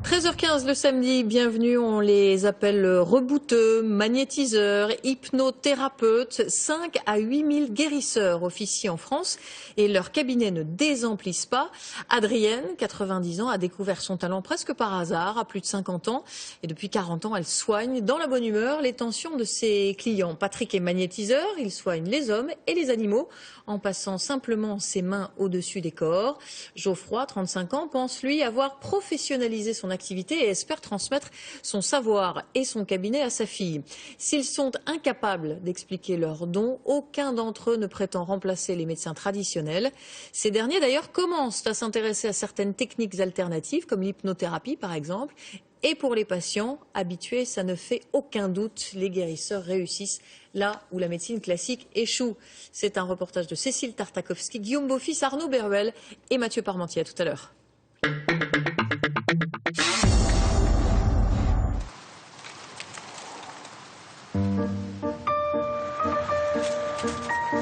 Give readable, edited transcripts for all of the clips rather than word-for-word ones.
13h15 le samedi, bienvenue, on les appelle rebouteux, magnétiseurs, hypnothérapeutes. 5 à 8 000 guérisseurs officient en France et leurs cabinets ne désemplissent pas. Adrienne, 90 ans, a découvert son talent presque par hasard à plus de 50 ans. Et depuis 40 ans, elle soigne dans la bonne humeur les tensions de ses clients. Patrick est magnétiseur, il soigne les hommes et les animaux en passant simplement ses mains au-dessus des corps. Geoffroy, 35 ans, pense lui avoir professionnalisé son activité et espère transmettre son savoir et son cabinet à sa fille. S'ils sont incapables d'expliquer leurs dons, aucun d'entre eux ne prétend remplacer les médecins traditionnels. Ces derniers d'ailleurs commencent à s'intéresser à certaines techniques alternatives comme l'hypnothérapie par exemple. Et pour les patients habitués, ça ne fait aucun doute, les guérisseurs réussissent là où la médecine classique échoue. C'est un reportage de Cécile Tartakovsky, Guillaume Beaufils, Arnaud Beruel et Mathieu Parmentier. À tout à l'heure.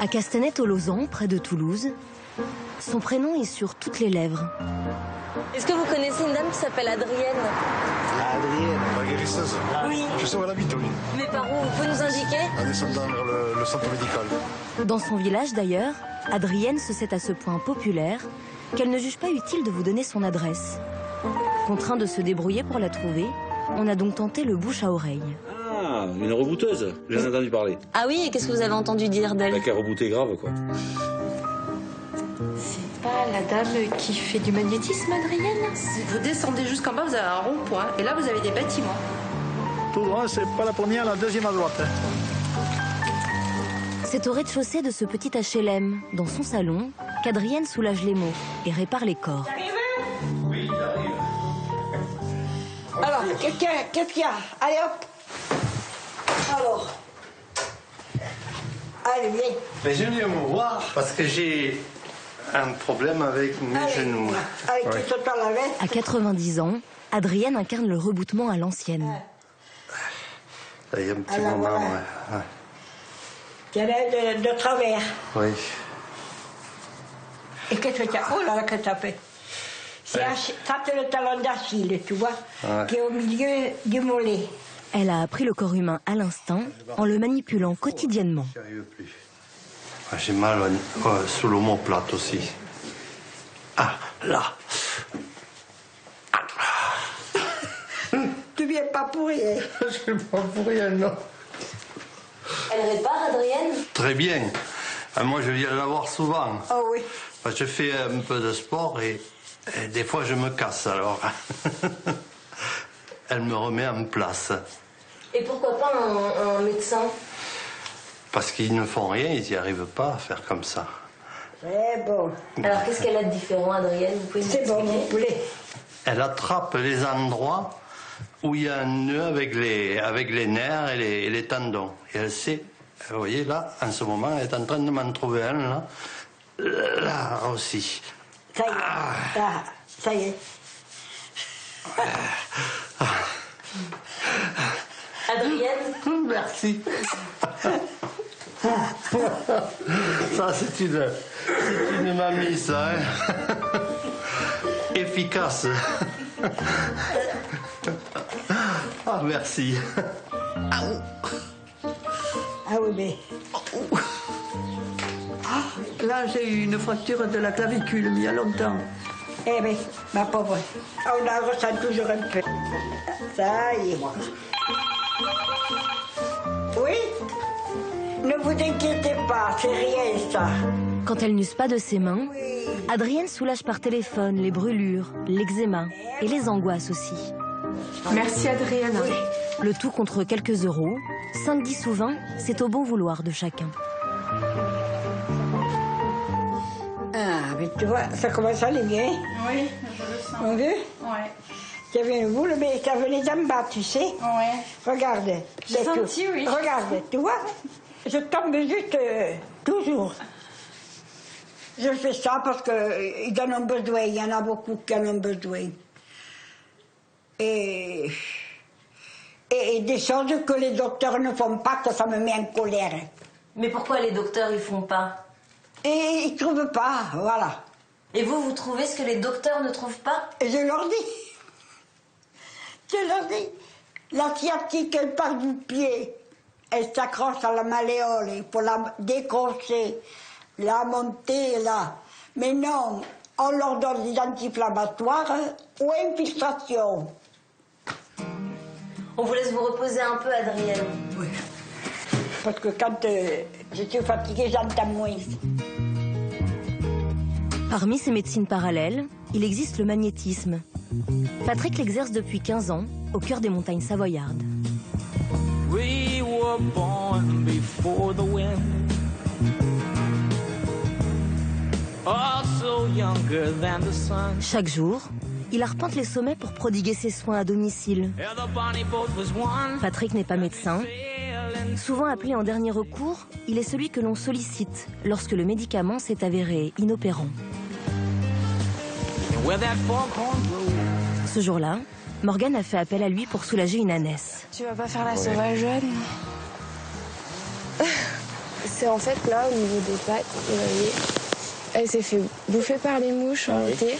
À Castanet-au-Lausanne, près de Toulouse, son prénom est sur toutes les lèvres. Est-ce que vous connaissez une dame qui s'appelle Adrienne? Adrienne, la guérisseuse? Oui. Je sais où elle habite, oui. Mais par où? Vous pouvez nous indiquer? En descendant vers le centre médical. Dans son village d'ailleurs, Adrienne se sait à ce point populaire qu'elle ne juge pas utile de vous donner son adresse. Contraint de se débrouiller pour la trouver, on a donc tenté le bouche à oreille. Ah, une rebouteuse, j'en ai entendu parler. Ah oui, et qu'est-ce que vous avez entendu dire d'elle? Bah, qu'elle reboutait grave, quoi. C'est pas la dame qui fait du magnétisme, Adrienne? Si vous descendez jusqu'en bas, vous avez un rond-point, et là vous avez des bâtiments. Tout droit, c'est pas la première, la deuxième à droite. C'est au rez-de-chaussée de ce petit HLM, dans son salon, qu'Adrienne soulage les maux et répare les corps. Oui, j'arrive. Alors, qu'est-ce qu'il y a? Allez hop. Alors. Allez, viens. Mais je viens me voir parce que j'ai un problème avec mes genoux. Allez, tu sautes par la veste. À 90 ans, Adrienne incarne le reboutement à l'ancienne. Ça y est, un petit Alors, moment, voilà. ouais. Tiens, de travers. Oui. Et qu'est-ce que tu as? Oh là là, qu'est-ce que tu as fait? Ça, c'est le talon d'Achille, tu vois, qui est au milieu du mollet. Elle a appris le corps humain à l'instinct en le manipulant quotidiennement. J'y arrive plus. J'ai mal sous l'omoplate aussi. Ah, là. Tu viens pas pour rien. Je ne pas pour rien, non. Elle répare, Adrienne? Très bien. Moi, je viens la voir souvent. Oh oui. Je fais un peu de sport et des fois, je me casse, alors. Elle me remet en place. Et pourquoi pas un médecin? Parce qu'ils ne font rien, ils n'y arrivent pas à faire comme ça. C'est bon. Alors qu'est-ce qu'elle a de différent, Adrienne? Vous pouvez nous C'est bon, expliquer? vous voulez. Elle attrape les endroits où il y a un nœud avec les nerfs et les tendons. Et elle sait, vous voyez là, en ce moment, elle est en train de m'en trouver un là. Là aussi. Ça y est. Ça y est. Adrienne? Merci. Ça, c'est une mamie, ça. Hein. Efficace. Ah, merci. Ah oui, mais... Là, j'ai eu une fracture de la clavicule, mais il y a longtemps. Eh bien, ma pauvre, on la ressent toujours un peu. Ça y est. Oui? Ne vous inquiétez pas, c'est rien ça. Quand elles n'usent pas de ses mains, Adrienne soulage par téléphone les brûlures, l'eczéma et les angoisses aussi. Merci, Adrienne. Oui. Le tout contre quelques euros, 5, 10 ou 20, c'est au bon vouloir de chacun. Ah, mais tu vois, ça commence à aller bien. Oui, je le sens. On veut? Ouais. Ça vient de vous, mais ça venait d'en bas, tu sais. Ouais. Regarde. J'ai senti, oui. Regarde, tu vois, je tombe juste toujours. Je fais ça parce qu'ils en ont besoin, il y en a beaucoup qui en ont besoin. Et des choses que les docteurs ne font pas, que ça me met en colère. Mais pourquoi les docteurs ils font pas? Et ils ne trouvent pas, voilà. Et vous trouvez ce que les docteurs ne trouvent pas? Et je leur dis, la sciatique, elle part du pied, elle s'accroche à la malléole, il faut la décrocher, la monter là. Mais non, on leur donne des anti-inflammatoires ou infiltration. On vous laisse vous reposer un peu, Adrienne. Oui. Parce que quand je suis fatiguée, j'entends moins. Parmi ces médecines parallèles, il existe le magnétisme. Patrick l'exerce depuis 15 ans, au cœur des montagnes savoyardes. We were born before the wind. Also younger than the sun. Chaque jour, il arpente les sommets pour prodiguer ses soins à domicile. Patrick n'est pas médecin. Souvent appelé en dernier recours, il est celui que l'on sollicite lorsque le médicament s'est avéré inopérant. Ce jour-là, Morgane a fait appel à lui pour soulager une ânesse. Tu vas pas faire la sauvageonne? C'est en fait là, au niveau des pattes, vous voyez, elle s'est fait bouffer par les mouches en été.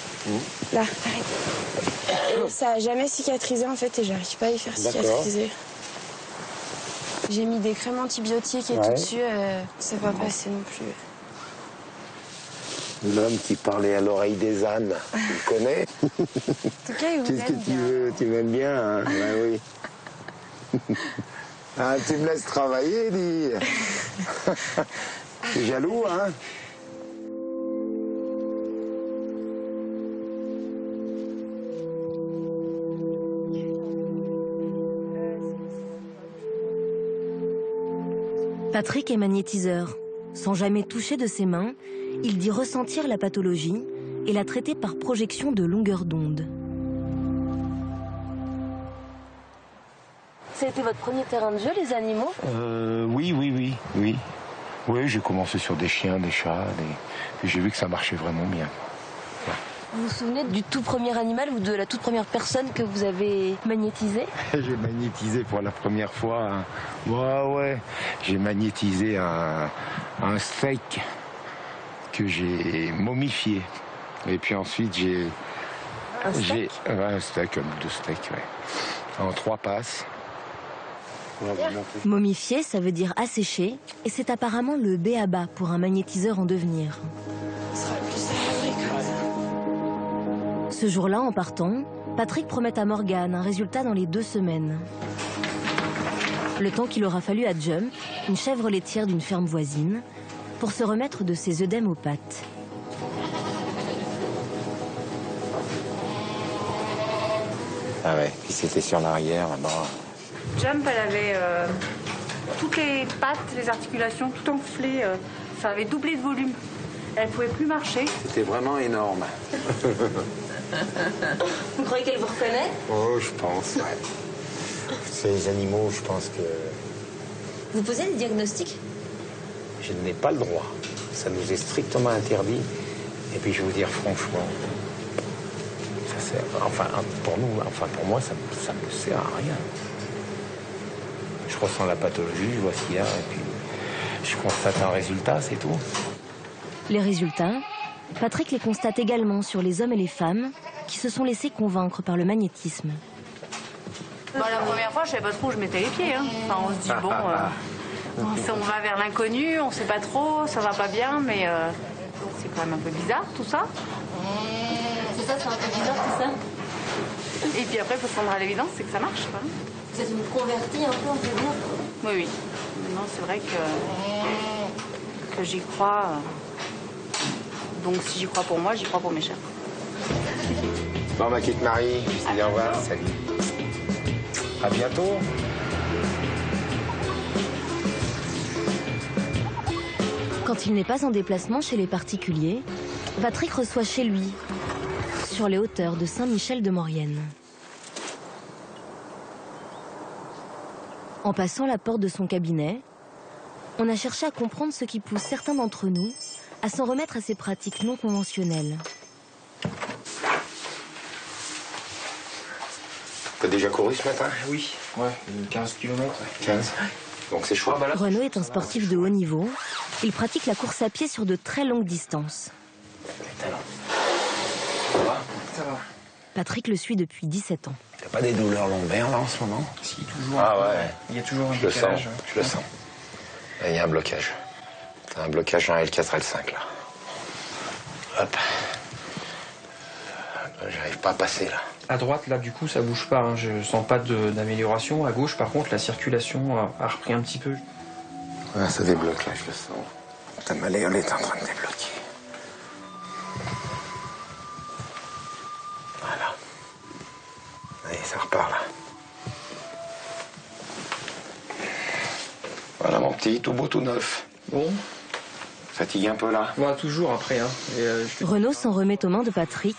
Là, arrête. Et ça a jamais cicatrisé en fait et j'arrive pas à y faire cicatriser. J'ai mis des crèmes antibiotiques et tout dessus, ça va pas passer non plus. L'homme qui parlait à l'oreille des ânes, tu le connais? En tout cas, il vous Qu'est-ce que tu veux? Tu m'aimes bien, hein? Ben oui. Ah, tu me laisses travailler, dis. Tu es jaloux, hein? Patrick est magnétiseur. Sans jamais toucher de ses mains, il dit ressentir la pathologie et la traiter par projection de longueur d'onde. Ça a été votre premier terrain de jeu, les animaux? Oui. Oui, j'ai commencé sur des chiens, des chats, et j'ai vu que ça marchait vraiment bien. Vous vous souvenez du tout premier animal ou de la toute première personne que vous avez magnétisé? J'ai magnétisé pour la première fois. Ouais. J'ai magnétisé un steak que j'ai momifié. Et puis ensuite, j'ai... Un steak? Un steak, un bout de steak, ouais. En 3 passes. Momifié, ça veut dire asséché, et c'est apparemment le b.a.-ba pour un magnétiseur en devenir. Ce jour-là, en partant, Patrick promet à Morgane un résultat dans les 2 semaines. Le temps qu'il aura fallu à Jump, une chèvre laitière d'une ferme voisine, pour se remettre de ses œdèmes aux pattes. Ah ouais, puis c'était sur l'arrière, là-bas. Jump, elle avait toutes les pattes, les articulations, tout enflé. Ça avait doublé de volume. Elle pouvait plus marcher. C'était vraiment énorme. Vous croyez qu'elle vous reconnaît? Oh, je pense, ouais. C'est les animaux, je pense que... Vous posez des diagnostics? Je n'ai pas le droit. Ça nous est strictement interdit. Et puis je vais vous dire franchement, ça sert, pour moi, ça ne sert à rien. Je ressens la pathologie, je vois ce qu'il y a, et puis je constate un résultat, c'est tout. Les résultats, Patrick les constate également sur les hommes et les femmes qui se sont laissés convaincre par le magnétisme. Bah, la première fois, je savais pas trop où je mettais les pieds. Hein. Enfin, on se dit, bon, on va vers l'inconnu, on sait pas trop, ça va pas bien, mais c'est quand même un peu bizarre tout ça. C'est ça, c'est un peu bizarre tout ça. Et puis après, il faut se rendre à l'évidence, c'est que ça marche. Quoi. Vous êtes une convertie un peu, on peut dire? Oui. Non, c'est vrai que j'y crois. Donc si j'y crois pour moi, j'y crois pour mes chers. Bon, ma petite Marie, je te dis au revoir, salut. À bientôt. Quand il n'est pas en déplacement chez les particuliers, Patrick reçoit chez lui, sur les hauteurs de Saint-Michel-de-Maurienne. En passant la porte de son cabinet, on a cherché à comprendre ce qui pousse certains d'entre nous à s'en remettre à ces pratiques non conventionnelles. T'as déjà couru ce matin? Oui, ouais, 15 km. 15. Donc c'est chaud. Renaud est un sportif de haut niveau. Il pratique la course à pied sur de très longues distances. Ça va. Patrick le suit depuis 17 ans. T'as pas des douleurs lombaires là en ce moment? Si, toujours. Ah ouais. Il y a toujours un Je le décalage. sens, je le sens. Il y a un blocage. T'as un blocage en L4, L5 là. Hop. J'arrive pas à passer là. À droite, là, du coup, ça bouge pas. Hein. Je sens pas d'amélioration. À gauche, par contre, la circulation a repris un petit peu. Ouais, ça débloque là, je le sens. Ta malléole est en train de débloquer. Voilà. Allez, ça repart là. Voilà mon petit, tout beau, tout neuf. Bon. Fatigue un peu là? Voilà, toujours après. Hein. Renaud s'en remet aux mains de Patrick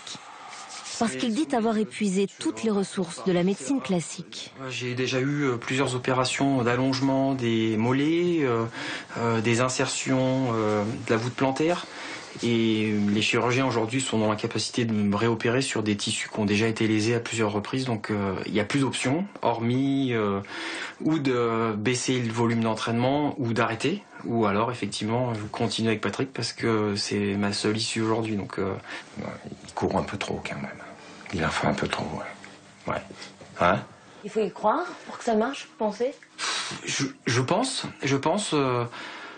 parce qu'il dit avoir épuisé toutes les ressources de la médecine classique. J'ai déjà eu plusieurs opérations d'allongement des mollets, des insertions de la voûte plantaire. Et les chirurgiens aujourd'hui sont dans l'incapacité de me réopérer sur des tissus qui ont déjà été lésés à plusieurs reprises. Donc il n'y a plus d'options, hormis ou de baisser le volume d'entraînement ou d'arrêter. Ou alors effectivement continuer avec Patrick parce que c'est ma seule issue aujourd'hui. Donc il court un peu trop quand même. Il en fait un peu trop, ouais. Ouais. Hein? Il faut y croire pour que ça marche, vous pensez? Je pense,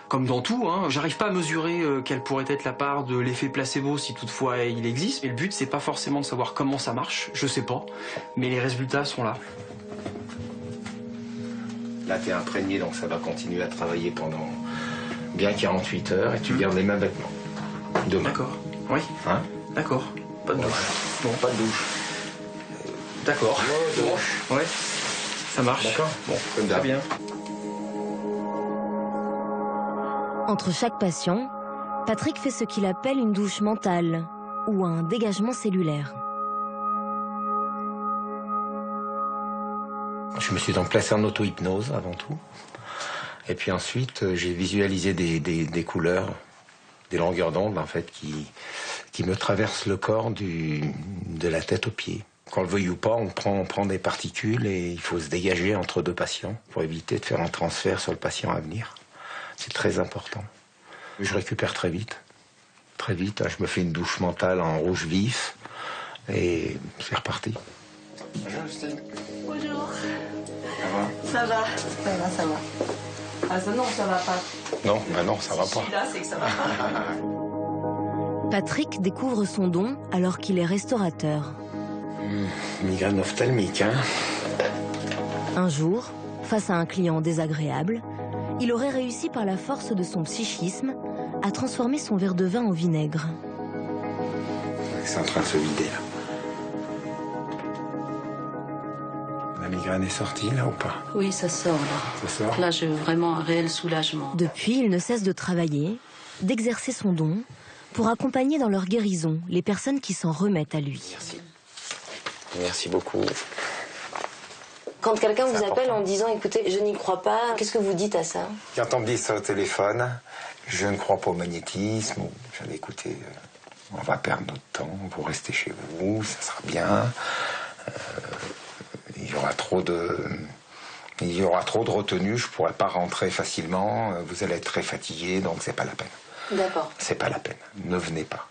comme dans tout, hein, j'arrive pas à mesurer quelle pourrait être la part de l'effet placebo si toutefois il existe. Et le but, c'est pas forcément de savoir comment ça marche, je sais pas, mais les résultats sont là. Là, t'es imprégné, donc ça va continuer à travailler pendant bien 48 heures et tu gardes les mêmes vêtements. Demain. D'accord, oui. Hein? D'accord. Pas de douche. Bon, pas de douche. D'accord. Bon. Ouais, ça marche. D'accord. Bon, comme très bien. Entre chaque patient, Patrick fait ce qu'il appelle une douche mentale ou un dégagement cellulaire. Je me suis donc placé en auto-hypnose avant tout. Et puis ensuite, j'ai visualisé des couleurs, des longueurs d'onde en fait, qui me traversent le corps de la tête aux pieds. Qu'on le veuille ou pas, on prend des particules et il faut se dégager entre deux patients pour éviter de faire un transfert sur le patient à venir. C'est très important. Je récupère très vite. Très vite, je me fais une douche mentale en rouge vif et c'est reparti. Bonjour Justine. Bonjour. Ça va? Ça va. Ça va, ça va. Ah ça, non, ça va pas. Non, bah non, ça va pas. Là, c'est que ça va pas. Patrick découvre son don alors qu'il est restaurateur. Migraine ophtalmique, hein? Un jour, face à un client désagréable, il aurait réussi par la force de son psychisme à transformer son verre de vin en vinaigre. C'est en train de se vider, là. La migraine est sortie, là, ou pas? Oui, ça sort, là. Ça sort? Là, j'ai vraiment un réel soulagement. Depuis, il ne cesse de travailler, d'exercer son don, pour accompagner dans leur guérison les personnes qui s'en remettent à lui. Merci. Merci beaucoup. Quand quelqu'un vous appelle en disant « Écoutez, je n'y crois pas », qu'est-ce que vous dites à ça? Quand on me dit ça au téléphone, je ne crois pas au magnétisme, j'allais écouter, on va perdre notre temps, vous restez chez vous, ça sera bien. Il y aura trop de retenue, je ne pourrai pas rentrer facilement, vous allez être très fatigué, donc c'est pas la peine. D'accord. C'est pas la peine, ne venez pas.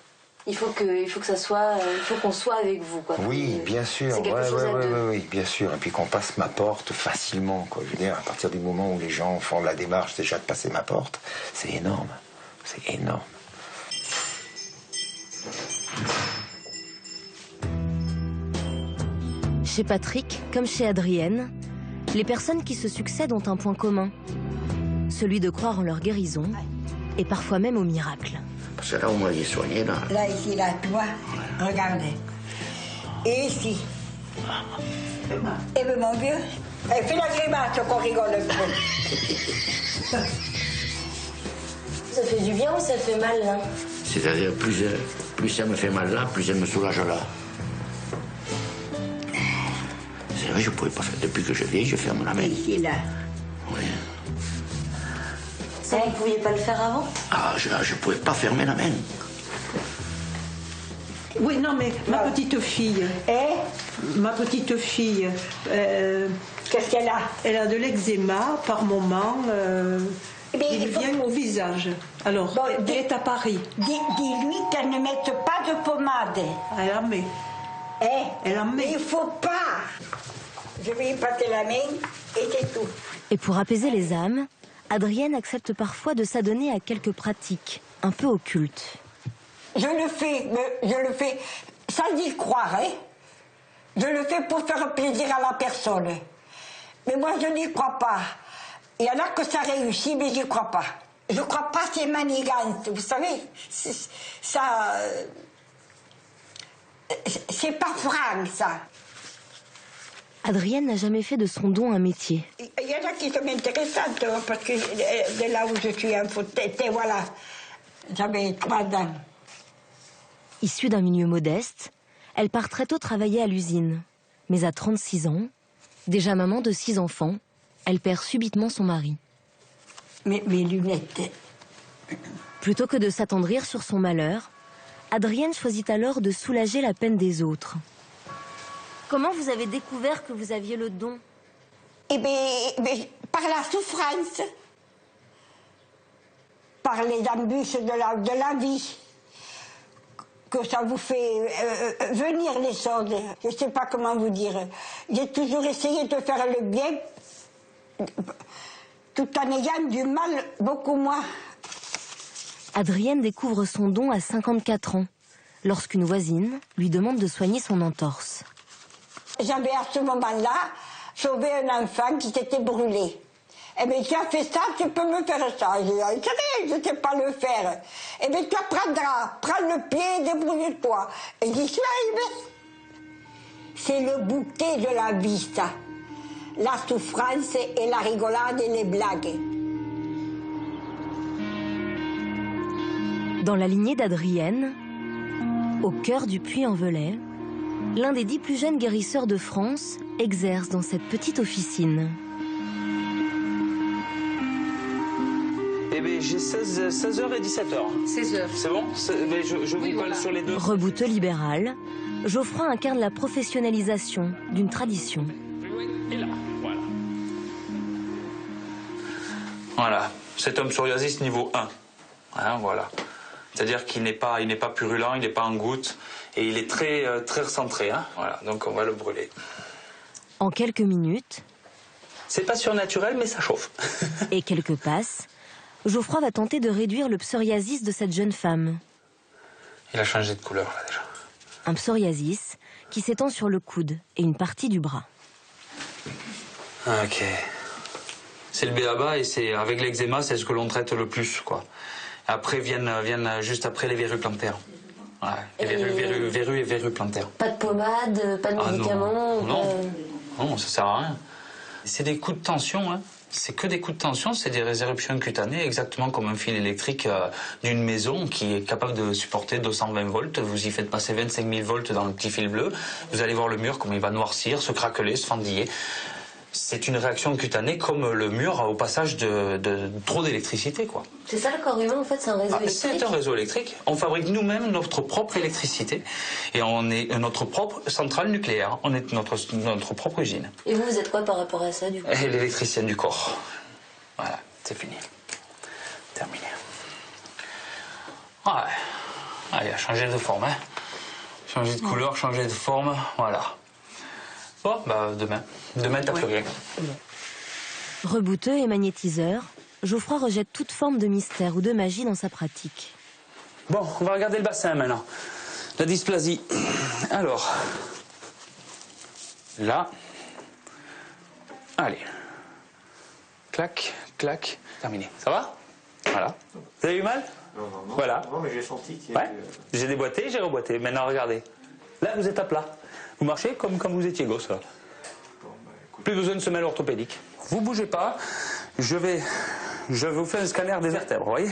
Il faut que ça soit, il faut qu'on soit avec vous, quoi. Oui, bien sûr. C'est quelque chose à deux. Oui, bien sûr. Et puis qu'on passe ma porte facilement, quoi. Je veux dire, à partir du moment où les gens font la démarche déjà de passer ma porte, c'est énorme. C'est énorme. Chez Patrick, comme chez Adrienne, les personnes qui se succèdent ont un point commun. Celui de croire en leur guérison et parfois même au miracle. C'est là où moi j'ai soigné, là. Là, ici, là, tu vois, regardez. Et ici. Eh bien, mon vieux, fais la grimace qu'on rigole un peu. Ça fait du bien ou ça fait mal, là? C'est-à-dire, plus ça me fait mal là, plus ça me soulage là. C'est vrai, je ne pouvais pas faire. Depuis que je vieillis, je ferme la main. Ici, là. Oui. Ça, vous ne pouviez pas le faire avant? Ah, je ne pouvais pas fermer la main. Oui, non, mais ma petite fille, Ma petite fille, qu'est-ce qu'elle a? Elle a de l'eczéma par moment. Il vient au visage. Alors, bon, elle est à Paris. Dis-lui qu'elle ne mette pas de pommade. Elle en met. Elle en met. Il faut pas. Je vais y passer la main et c'est tout. Et pour apaiser les âmes, Adrienne accepte parfois de s'adonner à quelques pratiques un peu occultes. Je le fais sans y croire, hein. Je le fais pour faire plaisir à la personne. Mais moi, je n'y crois pas. Il y en a que ça réussit, mais j'y crois pas. Je crois pas ces manigances, vous savez. Ça... C'est pas franc, ça. Adrienne n'a jamais fait de son don un métier. Il y en a qui sont intéressantes, parce que de là où je suis infotée, voilà. J'avais 3 ans. Issue d'un milieu modeste, elle part très tôt travailler à l'usine. Mais à 36 ans, déjà maman de 6 enfants, elle perd subitement son mari. Mes lunettes. Plutôt que de s'attendrir sur son malheur, Adrienne choisit alors de soulager la peine des autres. Comment vous avez découvert que vous aviez le don? Eh bien, par la souffrance. Par les embûches de la vie. Que ça vous fait venir les choses. Je ne sais pas comment vous dire. J'ai toujours essayé de faire le bien, tout en ayant du mal, beaucoup moins. Adrienne découvre son don à 54 ans, lorsqu'une voisine lui demande de soigner son entorse. J'avais à ce moment-là sauvé un enfant qui s'était brûlé. Eh bien, tu as fait ça, tu peux me faire ça. Je dis, je ne sais pas le faire. Eh bien, tu apprendras, prends le pied, débrouille-toi. Et j'y suis arrivée. C'est le goûter de la vie, ça. La souffrance et la rigolade et les blagues. Dans la lignée d'Adrienne, au cœur du Puy-en-Velay, l'un des 10 plus jeunes guérisseurs de France exerce dans cette petite officine. Eh bien, j'ai 16h et 17h. 16h. C'est bon? Mais je vous colle sur les deux. Rebouteux libéral, Geoffroy incarne la professionnalisation d'une tradition. Et là, voilà. Voilà, cet homme psoriasis niveau 1. Hein, voilà. C'est-à-dire qu'il n'est pas purulent, il n'est pas en goutte, et il est très recentré. Hein. Voilà, donc on va le brûler. En quelques minutes... C'est pas surnaturel, mais ça chauffe. Et quelques passes, Geoffroy va tenter de réduire le psoriasis de cette jeune femme. Il a changé de couleur, là, déjà. Un psoriasis qui s'étend sur le coude et une partie du bras. Ok. C'est le b.a.-ba et c'est avec l'eczéma, c'est ce que l'on traite le plus, quoi. Après viennent juste après les verrues plantaires. Ouais, les verrues et verrues plantaires. Pas de pommade, pas de médicaments? Non, ça sert à rien. C'est des coups de tension, hein. C'est que des coups de tension, c'est des éruptions cutanées, exactement comme un fil électrique d'une maison qui est capable de supporter 220 volts. Vous y faites passer 25 000 volts dans le petit fil bleu. Vous allez voir le mur, comme il va noircir, se craqueler, se fendiller. C'est une réaction cutanée comme le mur au passage de trop d'électricité, quoi. C'est ça le corps humain, en fait, c'est un réseau électrique? C'est un réseau électrique. On fabrique nous-mêmes notre propre électricité et on est notre propre centrale nucléaire. On est notre propre usine. Et vous êtes quoi par rapport à ça, du coup? Et l'électricien du corps. Voilà, c'est fini. Terminé. Ouais. Allez, changer de forme, hein. Changer de couleur, changer de forme, voilà. Bon, bah demain. Demain, t'as plus rien. Rebouteux et magnétiseur, Geoffroy rejette toute forme de mystère ou de magie dans sa pratique. Bon, on va regarder le bassin maintenant. La dysplasie. Alors, là. Allez. Clac, clac. Terminé. Ça va? Voilà. Vous avez eu mal? Non. Voilà. Non, mais j'ai senti qu'il y Ouais. J'ai déboîté, j'ai reboîté. Maintenant, regardez. Là, vous êtes à plat. Vous marchez comme quand vous étiez gosse. Plus besoin de semelle orthopédique. Vous bougez pas. Je vous fais un scanner des vertèbres, vous voyez?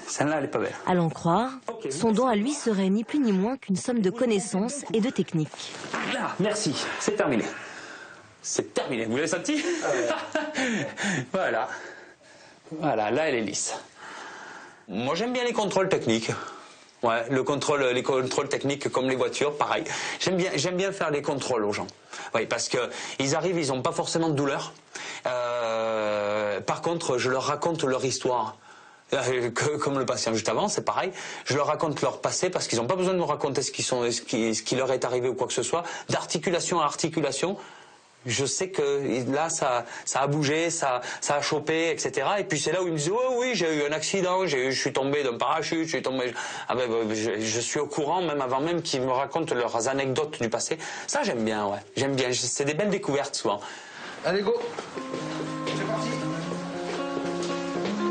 Celle-là, elle est pas belle. À l'en croire, son don à lui serait ni plus ni moins qu'une somme de connaissances et de techniques. Là, merci. C'est terminé. C'est terminé. Vous l'avez senti? Voilà. Voilà, là, elle est lisse. Moi, j'aime bien les contrôles techniques. Ouais, les contrôles techniques comme les voitures, pareil. J'aime bien faire les contrôles aux gens. Oui, parce que ils arrivent, ils n'ont pas forcément de douleur. Par contre, je leur raconte leur histoire. Comme le patient juste avant, c'est pareil. Je leur raconte leur passé parce qu'ils n'ont pas besoin de me raconter ce qui leur est arrivé ou quoi que ce soit. D'articulation à articulation, je sais que là, ça a bougé, ça a chopé, etc. Et puis c'est là où ils me disent oh, oui, j'ai eu un accident, je suis tombé d'un parachute, je suis tombé. Ah ben, je suis au courant, même avant même qu'ils me racontent leurs anecdotes du passé. Ça, j'aime bien, ouais. J'aime bien. C'est des belles découvertes souvent. Allez, go. C'est parti.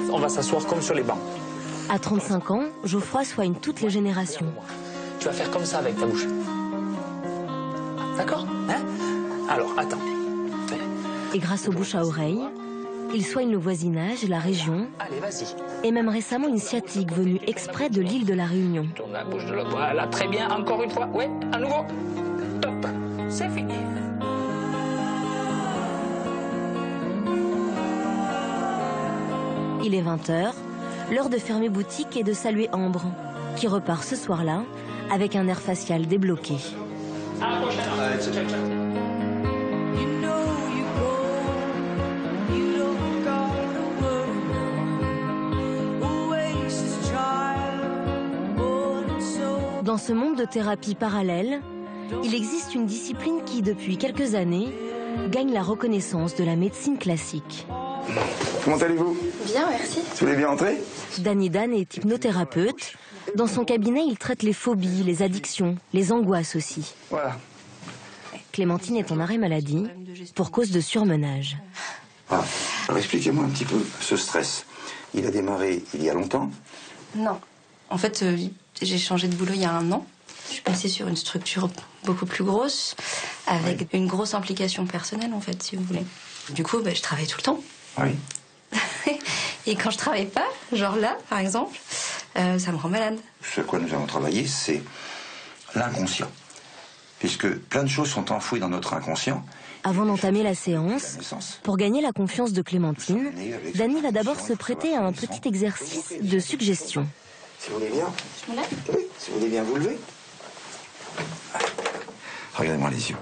On va s'asseoir comme sur les bancs. À 35 ans, Geoffroy soigne toutes les générations. Tu vas faire comme ça avec ta bouche. D'accord, hein? Alors, attends. Et grâce aux bouches à oreille, il soigne le voisinage, la région. Allez, vas-y. Et même récemment une sciatique venue exprès de l'île de la Réunion. Tourne la bouche de l'autre. Voilà, très bien. Encore une fois. Ouais, à nouveau. Top. C'est fini. Il est 20h, l'heure de fermer boutique et de saluer Ambre, qui repart ce soir-là avec un air facial débloqué. À la prochaine. Allez, ciao, ciao. Dans ce monde de thérapie parallèle, il existe une discipline qui, depuis quelques années, gagne la reconnaissance de la médecine classique. Comment allez-vous? Bien, merci. Vous voulez bien entrer? Danny Dan est hypnothérapeute. Dans son cabinet, il traite les phobies, les addictions, les angoisses aussi. Voilà. Clémentine est en arrêt maladie pour cause de surmenage. Ah, alors expliquez-moi un petit peu ce stress. Il a démarré il y a longtemps? Non. En fait, j'ai changé de boulot il y a 1 an. Je suis passée sur une structure beaucoup plus grosse, avec une grosse implication personnelle, en fait, si vous voulez. Du coup, je travaille tout le temps. Oui. Et quand je travaille pas, genre là, par exemple, ça me rend malade. Ce à quoi nous allons travailler, c'est l'inconscient. Puisque plein de choses sont enfouies dans notre inconscient. Avant d'entamer la séance, pour gagner la confiance de Clémentine, Danny va d'abord se prêter à un petit exercice de suggestion. Si vous voulez bien. Je me lève? Oui, si vous voulez bien vous lever. Regardez-moi les yeux.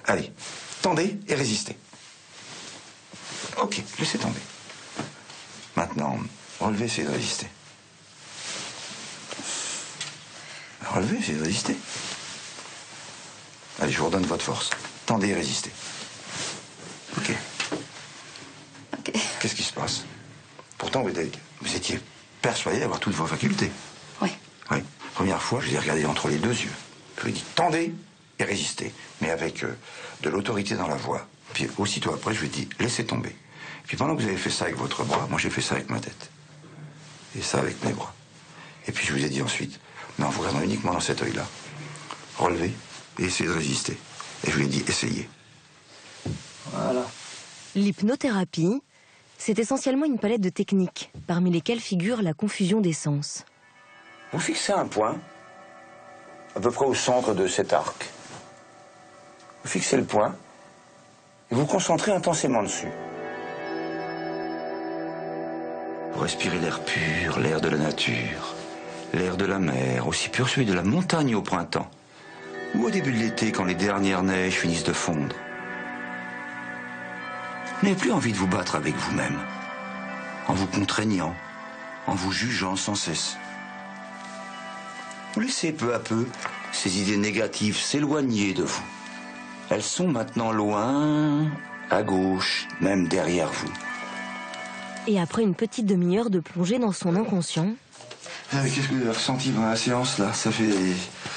Allez, tendez et résistez. Ok, laissez tomber. Maintenant, relevez, essayez de résister. Relevez, essayez de résister. Allez, je vous redonne votre force. Tendez et résistez. Ok. Qu'est-ce qui se passe? Pourtant, vous étiez persuadé d'avoir toutes vos facultés. Oui. Oui. Première fois, je vous ai regardé entre les 2 yeux. Je vous ai dit tendez et résistez, mais avec de l'autorité dans la voix. Puis aussitôt après, je vous ai dit laissez tomber. Puis pendant que vous avez fait ça avec votre bras, moi j'ai fait ça avec ma tête. Et ça avec mes bras. Et puis je vous ai dit ensuite, mais en vous regardant uniquement dans cet œil-là, relevez et essayez de résister. Et je vous ai dit essayez. Voilà. L'hypnothérapie, c'est essentiellement une palette de techniques, parmi lesquelles figure la confusion des sens. Vous fixez un point, à peu près au centre de cet arc. Vous fixez le point et vous concentrez intensément dessus. Vous respirez l'air pur, l'air de la nature, l'air de la mer, aussi pur celui de la montagne au printemps, ou au début de l'été quand les dernières neiges finissent de fondre. Vous n'avez plus envie de vous battre avec vous-même, en vous contraignant, en vous jugeant sans cesse. Vous laissez peu à peu ces idées négatives s'éloigner de vous. Elles sont maintenant loin, à gauche, même derrière vous. Et après une petite demi-heure de plongée dans son inconscient... Qu'est-ce que vous avez ressenti dans la séance, là? Ça fait...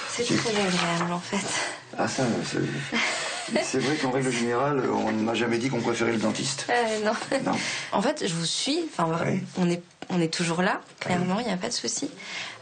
C'est très agréable, en fait. Ah, ça, c'est vrai qu'en règle générale, on ne m'a jamais dit qu'on préférait le dentiste. Non. Non. En fait, je vous suis. Enfin, on est toujours là, clairement, il n'y a pas de souci.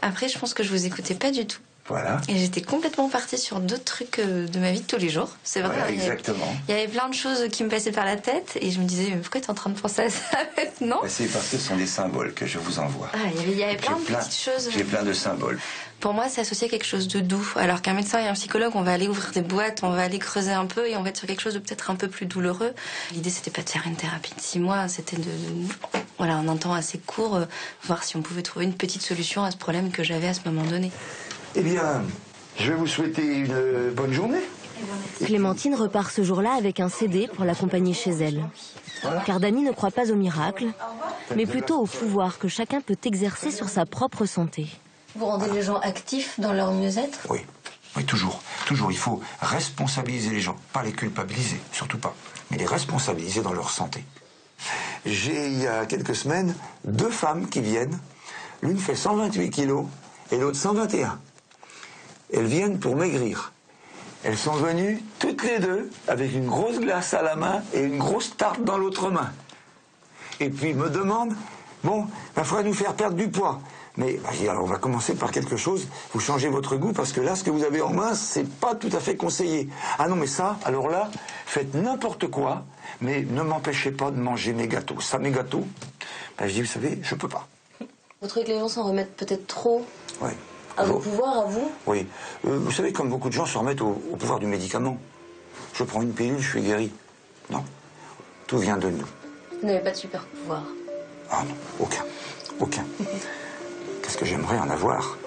Après, je pense que je vous écoutais pas du tout. Voilà. Et j'étais complètement partie sur d'autres trucs de ma vie de tous les jours. C'est vrai. Voilà, exactement. Il y avait plein de choses qui me passaient par la tête et je me disais, mais pourquoi tu es en train de penser à ça maintenant? C'est parce que ce sont des symboles que je vous envoie. Ah, il y avait plein de petites choses. J'ai plein de symboles. Pour moi, c'est associé à quelque chose de doux. Alors qu'un médecin et un psychologue, on va aller ouvrir des boîtes, on va aller creuser un peu et on va être sur quelque chose de peut-être un peu plus douloureux. L'idée, c'était pas de faire une thérapie de 6 mois, c'était voilà, en un temps assez court, voir si on pouvait trouver une petite solution à ce problème que j'avais à ce moment donné. Eh bien, je vais vous souhaiter une bonne journée. Clémentine repart ce jour-là avec un CD pour l'accompagner chez elle. Car Dany ne croit pas au miracle, mais plutôt au pouvoir que chacun peut exercer sur sa propre santé. Vous rendez les gens actifs dans leur mieux-être? Oui, oui, toujours. Toujours, il faut responsabiliser les gens. Pas les culpabiliser, surtout pas. Mais les responsabiliser dans leur santé. J'ai, il y a quelques semaines, 2 femmes qui viennent. L'une fait 128 kilos et l'autre 121. Elles viennent pour maigrir. Elles sont venues toutes les 2 avec une grosse glace à la main et une grosse tarte dans l'autre main. Et puis me demandent, bon, il faudrait nous faire perdre du poids. Mais alors on va commencer par quelque chose, vous changez votre goût parce que là, ce que vous avez en main, c'est pas tout à fait conseillé. Ah non, mais ça, alors là, faites n'importe quoi, mais ne m'empêchez pas de manger mes gâteaux. Ça, mes gâteaux, je dis, vous savez, je peux pas. Vous trouvez que les gens s'en remettent peut-être trop Oui. à vos pouvoirs, à vous? Oui. Vous savez, comme beaucoup de gens se remettent au pouvoir du médicament. Je prends une pilule, je suis guéri. Non. Tout vient de nous. Vous n'avez pas de super pouvoir? Ah non, aucun. Aucun. Qu'est-ce que j'aimerais en avoir,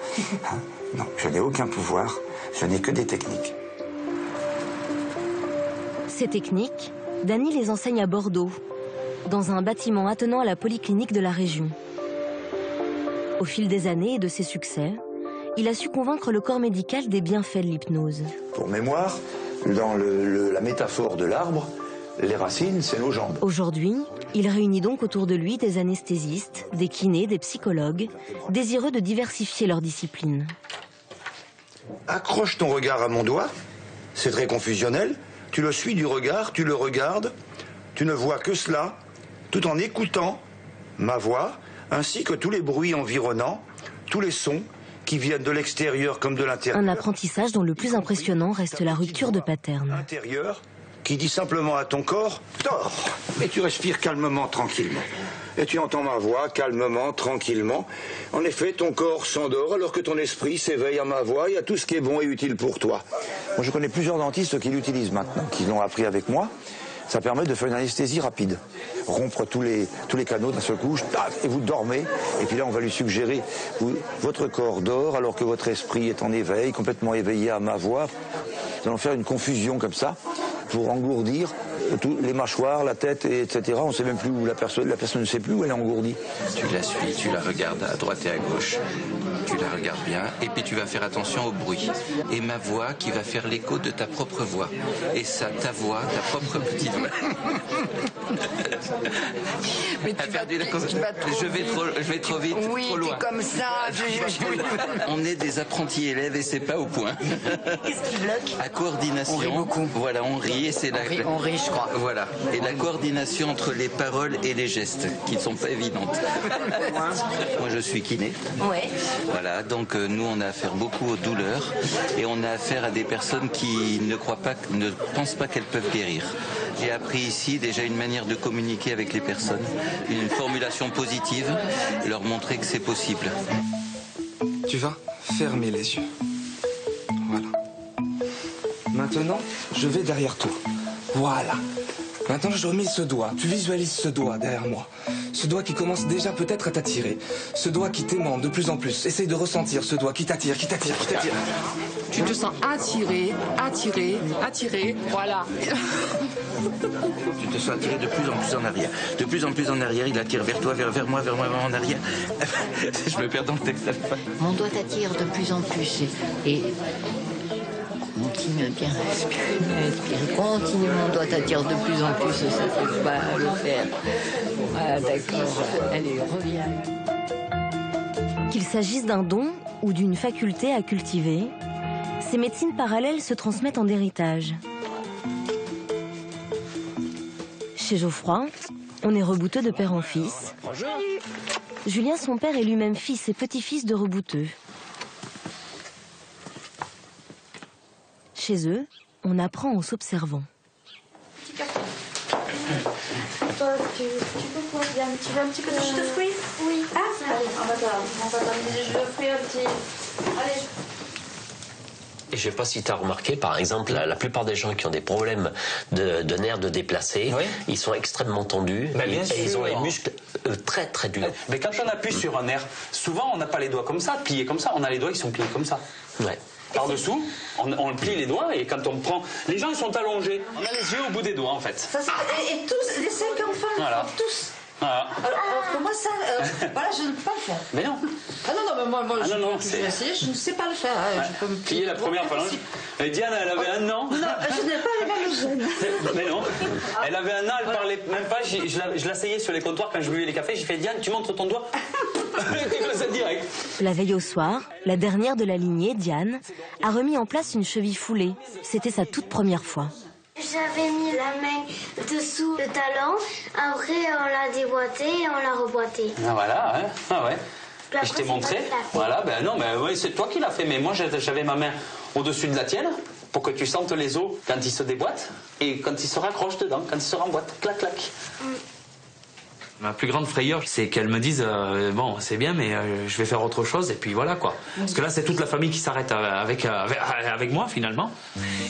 hein? Non, je n'ai aucun pouvoir, je n'ai que des techniques. Ces techniques, Dany les enseigne à Bordeaux, dans un bâtiment attenant à la polyclinique de la région. Au fil des années et de ses succès, il a su convaincre le corps médical des bienfaits de l'hypnose. Pour mémoire, dans la métaphore de l'arbre, les racines, c'est nos jambes. Aujourd'hui, il réunit donc autour de lui des anesthésistes, des kinés, des psychologues, désireux de diversifier leurs disciplines. Accroche ton regard à mon doigt, c'est très confusionnel. Tu le suis du regard, tu le regardes, tu ne vois que cela, tout en écoutant ma voix, ainsi que tous les bruits environnants, tous les sons qui viennent de l'extérieur comme de l'intérieur. Un apprentissage dont le plus impressionnant reste la rupture de pattern. Intérieur, qui dit simplement à ton corps, dors. Et tu respires calmement, tranquillement. Et tu entends ma voix, calmement, tranquillement. En effet, ton corps s'endort alors que ton esprit s'éveille à ma voix et à tout ce qui est bon et utile pour toi. Moi, je connais plusieurs dentistes qui l'utilisent maintenant, qui l'ont appris avec moi. Ça permet de faire une anesthésie rapide. Rompre tous les canaux d'un seul coup, et vous dormez. Et puis là, on va lui suggérer, votre corps dort alors que votre esprit est en éveil, complètement éveillé à ma voix. Nous allons faire une confusion comme ça pour engourdir les mâchoires, la tête, etc. On ne sait même plus où la personne ne sait plus où elle est engourdie. Tu la suis, tu la regardes à droite et à gauche. Tu la regardes bien et puis tu vas faire attention au bruit. Et ma voix qui va faire l'écho de ta propre voix. Et ça, ta voix, ta propre petite voix. Mais je vais trop vite, oui, trop loin. Comme ça. On est des apprentis élèves et c'est pas au point. Qu'est-ce qui bloque? À coordination. On rit beaucoup. Voilà, on rit et c'est on rit, je crois. Voilà. Et la coordination entre les paroles et les gestes, qui ne sont pas évidentes. Moi, je suis kiné. Ouais. Voilà, donc nous, on a affaire beaucoup aux douleurs et on a affaire à des personnes qui ne pensent pas qu'elles peuvent guérir. J'ai appris ici déjà une manière de communiquer avec les personnes, une formulation positive, leur montrer que c'est possible. Tu vas fermer les yeux. Voilà. Maintenant, je vais derrière toi. Voilà. Maintenant, je remets ce doigt. Tu visualises ce doigt derrière moi. Ce doigt qui commence déjà peut-être à t'attirer. Ce doigt qui t'aimante de plus en plus. Essaye de ressentir ce doigt qui t'attire, qui t'attire, qui t'attire. Tu te sens attiré, attiré, attiré. Voilà. Tu te sens attiré de plus en plus en arrière. De plus en plus en arrière, il attire vers toi, vers moi, en arrière. Je me perds dans le texte. Mon doigt t'attire de plus en plus et continue à bien respirer. Continue, mon doigt t'attire de plus en plus, ça fait pas le faire. Ah, d'accord, allez, reviens. Qu'il s'agisse d'un don ou d'une faculté à cultiver, ces médecines parallèles se transmettent en héritage. Chez Geoffroy, on est rebouteux de père en fils. Julien, son père, est lui-même fils et petit-fils de rebouteux. chez eux, on apprend en s'observant. Toi, tu peux quoi, Diane? Tu veux un petit peu de jus de fruits? Oui. Ah, allez, on va t'amener des jus de fruits, un petit... Allez. Et je ne sais pas si tu as remarqué, par exemple, la plupart des gens qui ont des problèmes de nerfs de déplacés, ils sont extrêmement tendus et ils ont les muscles très très durs. Mais quand on appuie sur un nerf, souvent on n'a pas les doigts comme ça, pliés comme ça, on a les doigts qui sont pliés comme ça. Ouais. Par-dessous, on plie les doigts et quand on prend... Les gens ils sont allongés, on a les yeux au bout des doigts en fait. Ça, et tous, les 5 enfants, voilà. tous. Voilà. Alors que moi, ça, voilà, je ne peux pas le faire. Mais non. Ah non, mais moi je vais essayer, je ne sais pas le faire. Hein. Ouais. Je peux me plier la première phalange. Et Diane, elle avait un an. Non, je n'ai pas les mêmes jeunes. Mais non. Elle avait un an, elle parlait même pas. Je l'asseyais sur les comptoirs quand je buvais les cafés. J'ai fait, Diane, tu montres ton doigt. Direct. La veille au soir, la dernière de la lignée, Diane, a remis en place une cheville foulée. C'était sa toute première fois. J'avais mis la main dessous le talon, après on l'a déboîté et on l'a reboîté. Ah voilà, hein. Ah ouais. Et je t'ai montré. Voilà, ben non, mais oui, c'est toi qui l'as fait, mais moi j'avais ma main au-dessus de la tienne pour que tu sentes les os quand ils se déboîtent et quand ils se raccrochent dedans, quand ils se remboîtent. Clac, clac. Ma plus grande frayeur, c'est qu'elles me disent bon, c'est bien, mais je vais faire autre chose, et puis voilà quoi. Parce que là, c'est toute la famille qui s'arrête avec moi finalement.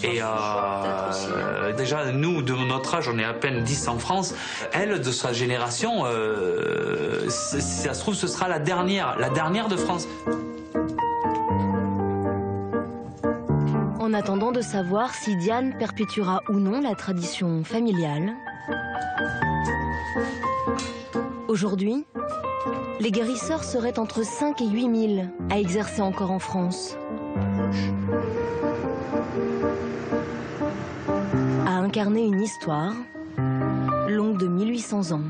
Et déjà, nous, de notre âge, on est à peine 10 en France. Elle, de sa génération, si ça se trouve, ce sera la dernière de France. En attendant de savoir si Diane perpétuera ou non la tradition familiale, aujourd'hui, les guérisseurs seraient entre 5 et 8 000 à exercer encore en France. À incarner une histoire longue de 1800 ans.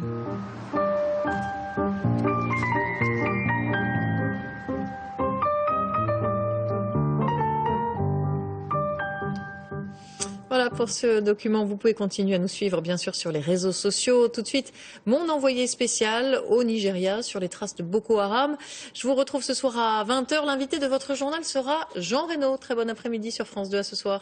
Voilà pour ce document. Vous pouvez continuer à nous suivre, bien sûr, sur les réseaux sociaux. Tout de suite, mon envoyé spécial au Nigeria sur les traces de Boko Haram. Je vous retrouve ce soir à 20h. L'invité de votre journal sera Jean Reynaud. Très bon après-midi sur France 2. À ce soir.